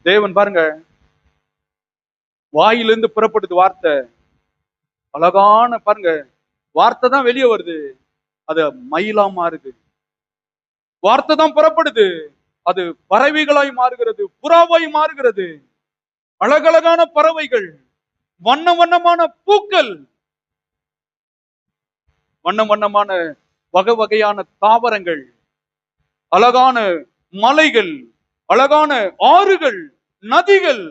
தேவன் பாருங்க, வாயிலிருந்து புறப்படுது வார்த்தை. அழகான பாருங்க, வார்த்தை தான் வெளியே வருது, அது மயிலா மாறுது. வார்த்தை தான் புறப்படுது, அது பறவைகளாய் மாறுகிறது, புறாவாய் மாறுகிறது. அழகழகான பறவைகள், வண்ண வண்ணமான பூக்கள், வண்ண வண்ணமான வகை வகையான தாவரங்கள், அழகான மலைகள், அழகான ஆறுகள், நதிகள்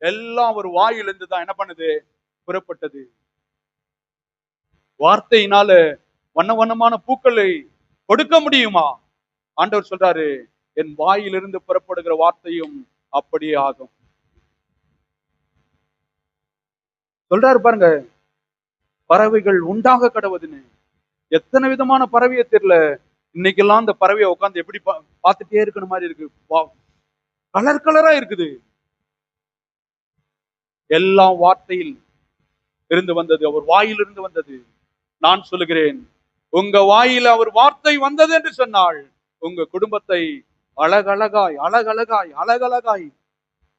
எல்லாம் ஒரு வாயிலிருந்து தான் என்ன பண்ணுது, புறப்பட்டது. வார்த்தையினால வண்ண வண்ணமான பூக்களை கொடுக்க முடியுமா? ஆண்டவர் சொல்றாரு, என் வாயிலிருந்து புறப்படுகிற வார்த்தையும் அப்படியே ஆகும். சொல்றாரு பாருங்க, பறவைகள் உண்டாக கடவுதுன்னு. எத்தனை விதமான பறவையை தெரியல. இன்னைக்கெல்லாம் அந்த பறவையை உட்காந்து எப்படி பார்த்துட்டே இருக்கிற மாதிரி இருக்கு. கலர் கலரா இருக்குது. எல்லாம் வார்த்தையில் இருந்து வந்தது, அவர் வாயிலிருந்து வந்தது. நான் சொல்லுகிறேன், உங்க வாயில் அவர் வார்த்தை வந்தது என்று சொன்னால் உங்க குடும்பத்தை அழகழகாய் அழகழகாய் அழகழகாய்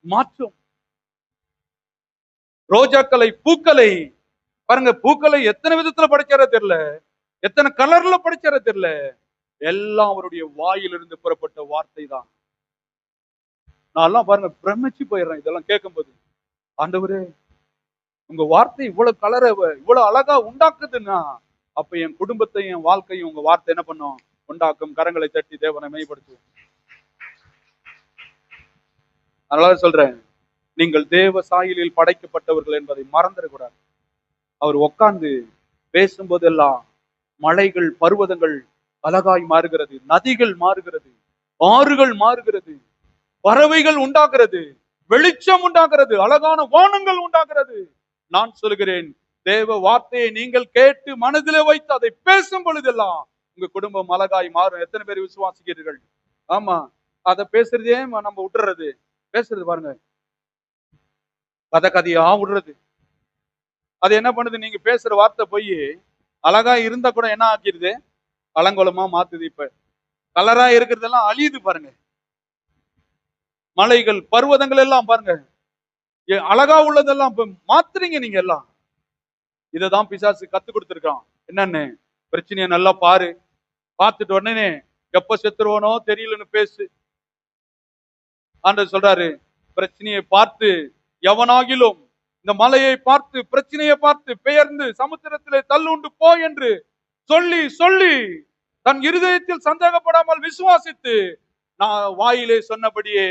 மாற்றும். ரோஜாக்களை, பூக்களை பாருங்க, பூக்களை எத்தனை விதத்துல படைச்சார தெரியல, எத்தனை கலர்ல படைச்சார தெரியல, எல்லாம் அவருடைய வாயிலிருந்து புறப்பட்ட வார்த்தை தான். நான் எல்லாம் பாருங்க பிரமிச்சு போயிடுறேன் இதெல்லாம் கேட்கும் போது. ஆண்டவரே, உங்க வார்த்தை இவ்வளவு கலரை இவ்வளவு அழகா உண்டாக்குதுன்னா, அப்ப என் குடும்பத்தையும் என் வாழ்க்கையும் உங்க வார்த்தை என்ன பண்ணும், உண்டாக்கும். கரங்களை தட்டி தேவனை மேம்படுத்துவோம். அதனால சொல்றேன், நீங்கள் தேவ சாயலில் படைக்கப்பட்டவர்கள் என்பதை மறந்துடக்கூடாது. அவர் உட்கார்ந்து பேசும்போதெல்லாம் மலைகள், பர்வதங்கள் அழகாய் மாறுகிறது, நதிகள் மாறுகிறது, ஆறுகள் மாறுகிறது, பறவைகள் உண்டாகிறது, வெளிச்சம் உண்டாகிறது, அழகான வானங்கள் உண்டாகிறது. நான் சொல்கிறேன், தேவ வார்த்தையை நீங்கள் கேட்டு மனதிலே வைத்து அதை பேசும் பொழுதெல்லாம் உங்க குடும்பம் அழகாய் மாறும். எத்தனை பேர் விசுவாசிக்கிறீர்கள்? ஆமா, அதை பேசுறதே நம்ம விட்டுறது. பேசுறது பாருங்க, கதையா விடுறது. அது என்ன பண்ணுது, நீங்க பேசுற வார்த்தை போய் அழகா இருந்தா கூட என்ன ஆக்கிடுது, அலங்கோலமா மாத்துது. இப்ப கலரா இருக்கிறதெல்லாம் அழியுது பாருங்க. மலைகள், பர்வதங்கள் எல்லாம் பாருங்க, அழகா உள்ளதெல்லாம் இப்ப மாத்துறீங்க நீங்க எல்லாம். இததான் பிசாசு கத்து கொடுத்துருக்கான். என்னன்னு, பிரச்சனையை நல்லா பாரு, பார்த்துட்டு உடனே எப்ப செத்துருவனோ தெரியலன்னு பேசு. ஆண்டவர் சொல்றாரு, பிரச்சனையை பார்த்து எவனாகிலும் இந்த மலையை பார்த்து, பிரச்சனையை பார்த்து பெயர்ந்து சமுத்திரத்திலே தள்ளுண்டு போ என்று சொல்லி சொல்லி தன் இருதயத்தில் சந்தேகப்படாமல் விசுவாசித்து நான் வாயிலே சொன்னபடியே